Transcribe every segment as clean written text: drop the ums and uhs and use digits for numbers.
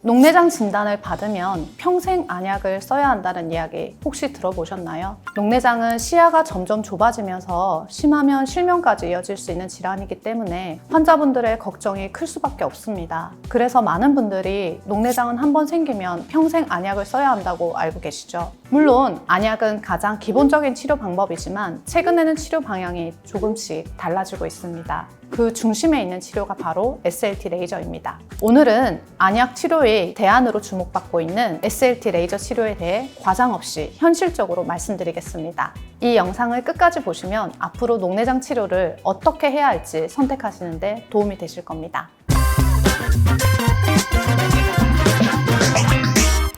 녹내장 진단을 받으면 평생 안약을 써야 한다는 이야기 혹시 들어보셨나요? 녹내장은 시야가 점점 좁아지면서 심하면 실명까지 이어질 수 있는 질환이기 때문에 환자분들의 걱정이 클 수밖에 없습니다. 그래서 많은 분들이 녹내장은 한번 생기면 평생 안약을 써야 한다고 알고 계시죠? 물론 안약은 가장 기본적인 치료 방법이지만 최근에는 치료 방향이 조금씩 달라지고 있습니다. 그 중심에 있는 치료가 바로 SLT 레이저입니다. 오늘은 안약 치료의 대안으로 주목받고 있는 SLT 레이저 치료에 대해 과장 없이 현실적으로 말씀드리겠습니다. 이 영상을 끝까지 보시면 앞으로 녹내장 치료를 어떻게 해야 할지 선택하시는 데 도움이 되실 겁니다.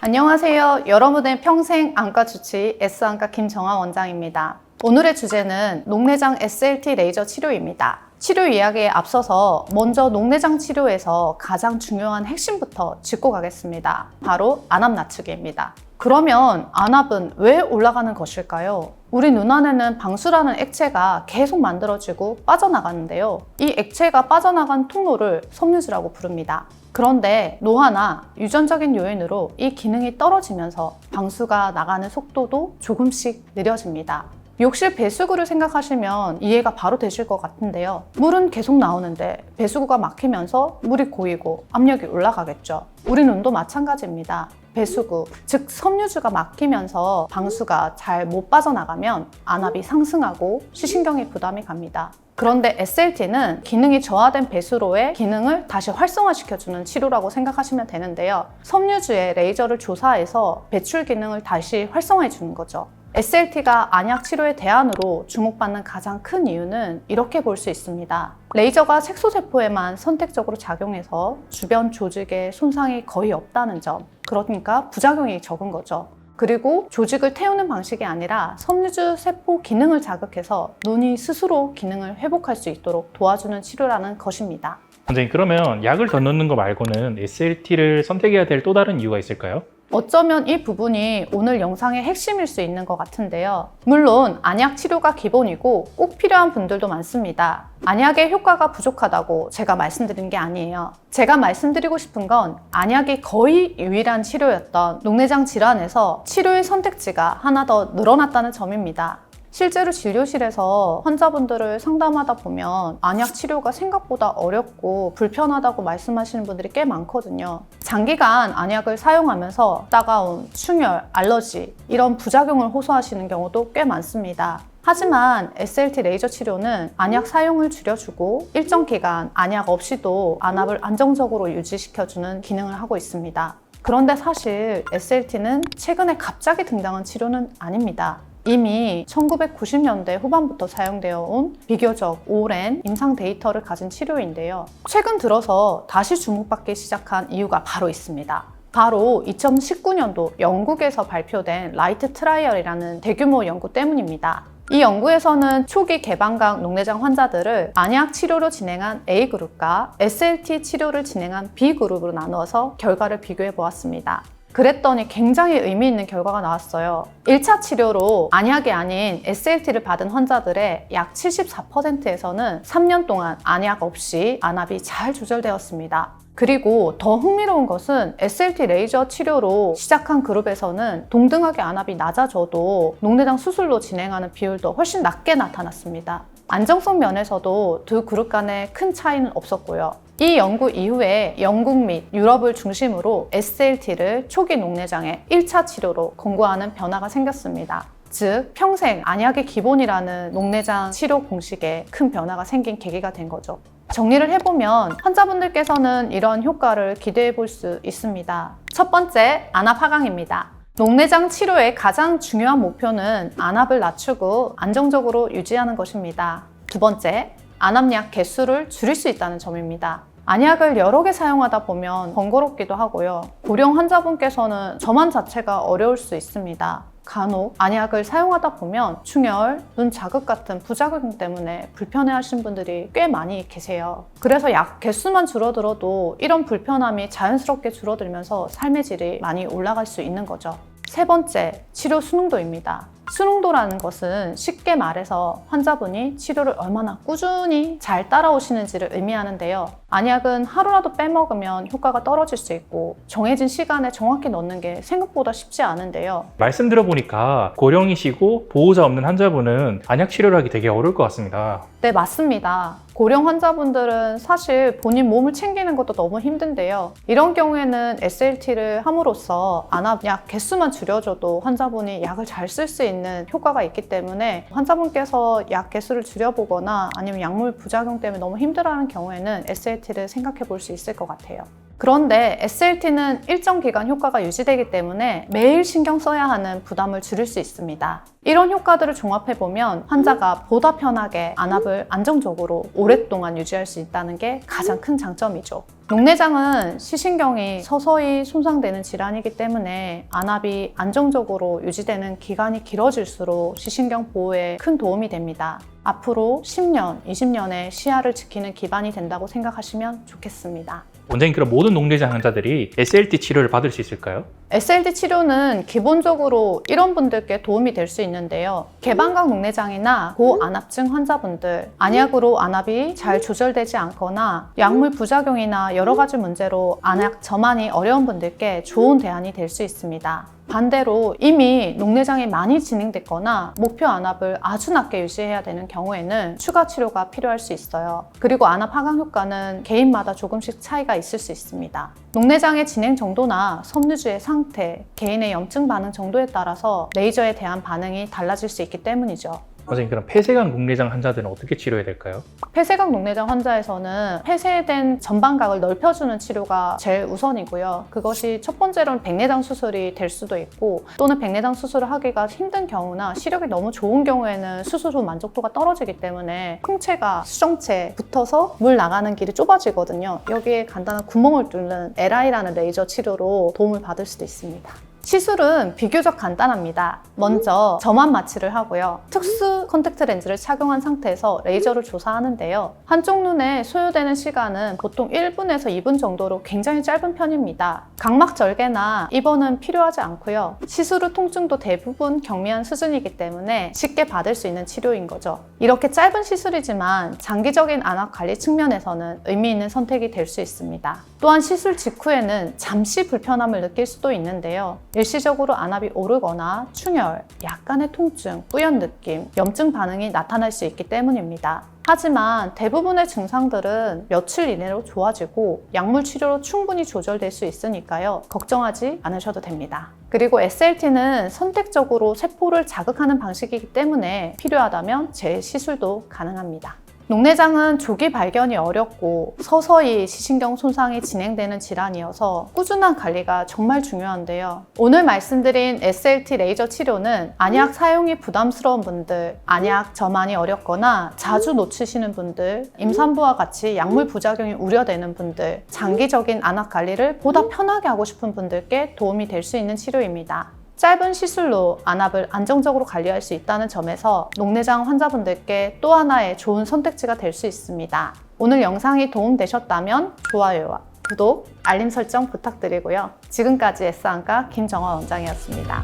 안녕하세요. 여러분의 평생 안과 주치의 S안과 김정아 원장입니다. 오늘의 주제는 녹내장 SLT 레이저 치료입니다. 치료 이야기에 앞서서 먼저 녹내장 치료에서 가장 중요한 핵심부터 짚고 가겠습니다. 바로 안압 낮추기입니다. 그러면 안압은 왜 올라가는 것일까요? 우리 눈 안에는 방수라는 액체가 계속 만들어지고 빠져나가는데요. 이 액체가 빠져나간 통로를 섬유지라고 부릅니다. 그런데 노화나 유전적인 요인으로 이 기능이 떨어지면서 방수가 나가는 속도도 조금씩 느려집니다. 욕실 배수구를 생각하시면 이해가 바로 되실 것 같은데요. 물은 계속 나오는데 배수구가 막히면서 물이 고이고 압력이 올라가겠죠. 우리 눈도 마찬가지입니다. 배수구, 즉 섬유주가 막히면서 방수가 잘 못 빠져나가면 안압이 상승하고 시신경에 부담이 갑니다. 그런데 SLT는 기능이 저하된 배수로의 기능을 다시 활성화시켜주는 치료라고 생각하시면 되는데요. 섬유주의 레이저를 조사해서 배출 기능을 다시 활성화해주는 거죠. SLT가 안약 치료의 대안으로 주목받는 가장 큰 이유는 이렇게 볼 수 있습니다. 레이저가 색소세포에만 선택적으로 작용해서 주변 조직에 손상이 거의 없다는 점, 그러니까 부작용이 적은 거죠. 그리고 조직을 태우는 방식이 아니라 섬유주 세포 기능을 자극해서 눈이 스스로 기능을 회복할 수 있도록 도와주는 치료라는 것입니다. 선생님, 그러면 약을 더 넣는 거 말고는 SLT를 선택해야 될 또 다른 이유가 있을까요? 어쩌면 이 부분이 오늘 영상의 핵심일 수 있는 것 같은데요. 물론 안약 치료가 기본이고 꼭 필요한 분들도 많습니다. 안약의 효과가 부족하다고 제가 말씀드린 게 아니에요. 제가 말씀드리고 싶은 건 안약이 거의 유일한 치료였던 녹내장 질환에서 치료의 선택지가 하나 더 늘어났다는 점입니다. 실제로 진료실에서 환자분들을 상담하다 보면 안약 치료가 생각보다 어렵고 불편하다고 말씀하시는 분들이 꽤 많거든요. 장기간 안약을 사용하면서 따가움, 충혈, 알러지 이런 부작용을 호소하시는 경우도 꽤 많습니다. 하지만 SLT 레이저 치료는 안약 사용을 줄여주고 일정 기간 안약 없이도 안압을 안정적으로 유지시켜주는 기능을 하고 있습니다. 그런데 사실 SLT는 최근에 갑자기 등장한 치료는 아닙니다. 이미 1990년대 후반부터 사용되어 온 비교적 오랜 임상 데이터를 가진 치료인데요. 최근 들어서 다시 주목받기 시작한 이유가 바로 있습니다. 바로 2019년도 영국에서 발표된 라이트 트라이얼이라는 대규모 연구 때문입니다. 이 연구에서는 초기 개방각 녹내장 환자들을 안약 치료로 진행한 A그룹과 SLT 치료를 진행한 B그룹으로 나누어서 결과를 비교해 보았습니다. 그랬더니 굉장히 의미 있는 결과가 나왔어요. 1차 치료로 안약이 아닌 SLT를 받은 환자들의 약 74%에서는 3년 동안 안약 없이 안압이 잘 조절되었습니다. 그리고 더 흥미로운 것은 SLT 레이저 치료로 시작한 그룹에서는 동등하게 안압이 낮아져도 녹내장 수술로 진행하는 비율도 훨씬 낮게 나타났습니다. 안정성 면에서도 두 그룹 간에 큰 차이는 없었고요. 이 연구 이후에 영국 및 유럽을 중심으로 SLT를 초기 녹내장의 1차 치료로 권고하는 변화가 생겼습니다. 즉, 평생 안약이 기본이라는 녹내장 치료 공식에 큰 변화가 생긴 계기가 된 거죠. 정리를 해보면 환자분들께서는 이런 효과를 기대해 볼 수 있습니다. 첫 번째, 안압 하강입니다. 녹내장 치료의 가장 중요한 목표는 안압을 낮추고 안정적으로 유지하는 것입니다. 두 번째, 안압약 개수를 줄일 수 있다는 점입니다. 안약을 여러 개 사용하다 보면 번거롭기도 하고요. 고령 환자분께서는 저만 자체가 어려울 수 있습니다. 간혹 안약을 사용하다 보면 충혈, 눈 자극 같은 부작용 때문에 불편해하시는 분들이 꽤 많이 계세요. 그래서 약 개수만 줄어들어도 이런 불편함이 자연스럽게 줄어들면서 삶의 질이 많이 올라갈 수 있는 거죠. 세 번째, 치료 순응도입니다. 순응도라는 것은 쉽게 말해서 환자분이 치료를 얼마나 꾸준히 잘 따라오시는지를 의미하는데요. 안약은 하루라도 빼먹으면 효과가 떨어질 수 있고 정해진 시간에 정확히 넣는 게 생각보다 쉽지 않은데요. 말씀 들어보니까 고령이시고 보호자 없는 환자분은 안약 치료를 하기 되게 어려울 것 같습니다. 네, 맞습니다. 고령 환자분들은 사실 본인 몸을 챙기는 것도 너무 힘든데요. 이런 경우에는 SLT를 함으로써 안압약 개수만 줄여줘도 환자분이 약을 잘 쓸 수 있는 효과가 있기 때문에 환자분께서 약 개수를 줄여보거나 아니면 약물 부작용 때문에 너무 힘들어하는 경우에는 SLT를 생각해 볼 수 있을 것 같아요. 그런데 SLT는 일정 기간 효과가 유지되기 때문에 매일 신경 써야 하는 부담을 줄일 수 있습니다. 이런 효과들을 종합해보면 환자가 보다 편하게 안압을 안정적으로 오랫동안 유지할 수 있다는 게 가장 큰 장점이죠. 녹내장은 시신경이 서서히 손상되는 질환이기 때문에 안압이 안정적으로 유지되는 기간이 길어질수록 시신경 보호에 큰 도움이 됩니다. 앞으로 10년, 20년의 시야를 지키는 기반이 된다고 생각하시면 좋겠습니다. 원장님, 그럼 모든 녹내장 환자들이 SLT 치료를 받을 수 있을까요? SLT 치료는 기본적으로 이런 분들께 도움이 될 수 있는데요. 개방각 녹내장이나 고안압증 환자분들, 안약으로 안압이 잘 조절되지 않거나 약물 부작용이나 여러 가지 문제로 안약 저만이 어려운 분들께 좋은 대안이 될 수 있습니다. 반대로 이미 녹내장이 많이 진행됐거나 목표 안압을 아주 낮게 유지해야 되는 경우에는 추가 치료가 필요할 수 있어요. 그리고 안압 하강 효과는 개인마다 조금씩 차이가 있을 수 있습니다. 녹내장의 진행 정도나 섬유주의 상태, 개인의 염증 반응 정도에 따라서 레이저에 대한 반응이 달라질 수 있기 때문이죠. 원장님, 그럼 폐쇄각 녹내장 환자들은 어떻게 치료해야 될까요? 폐쇄각 녹내장 환자에서는 폐쇄된 전방각을 넓혀주는 치료가 제일 우선이고요. 그것이 첫 번째로는 백내장 수술이 될 수도 있고 또는 백내장 수술을 하기가 힘든 경우나 시력이 너무 좋은 경우에는 수술 후 만족도가 떨어지기 때문에 풍채가 수정체에 붙어서 물 나가는 길이 좁아지거든요. 여기에 간단한 구멍을 뚫는 LI라는 레이저 치료로 도움을 받을 수도 있습니다. 시술은 비교적 간단합니다. 먼저 점암 마취를 하고요. 특수 컨택트 렌즈를 착용한 상태에서 레이저를 조사하는데요. 한쪽 눈에 소요되는 시간은 보통 1분에서 2분 정도로 굉장히 짧은 편입니다. 각막 절개나 입원은 필요하지 않고요. 시술 후 통증도 대부분 경미한 수준이기 때문에 쉽게 받을 수 있는 치료인 거죠. 이렇게 짧은 시술이지만 장기적인 안압 관리 측면에서는 의미 있는 선택이 될 수 있습니다. 또한 시술 직후에는 잠시 불편함을 느낄 수도 있는데요. 일시적으로 안압이 오르거나 충혈, 약간의 통증, 뿌연 느낌, 염증 반응이 나타날 수 있기 때문입니다. 하지만 대부분의 증상들은 며칠 이내로 좋아지고 약물 치료로 충분히 조절될 수 있으니까요. 걱정하지 않으셔도 됩니다. 그리고 SLT는 선택적으로 세포를 자극하는 방식이기 때문에 필요하다면 재시술도 가능합니다. 녹내장은 조기 발견이 어렵고 서서히 시신경 손상이 진행되는 질환이어서 꾸준한 관리가 정말 중요한데요. 오늘 말씀드린 SLT 레이저 치료는 안약 사용이 부담스러운 분들, 안약 저만이 어렵거나 자주 놓치시는 분들, 임산부와 같이 약물 부작용이 우려되는 분들, 장기적인 안압 관리를 보다 편하게 하고 싶은 분들께 도움이 될 수 있는 치료입니다. 짧은 시술로 안압을 안정적으로 관리할 수 있다는 점에서 녹내장 환자분들께 또 하나의 좋은 선택지가 될 수 있습니다. 오늘 영상이 도움되셨다면 좋아요와 구독, 알림 설정 부탁드리고요. 지금까지 S안과 김정화 원장이었습니다.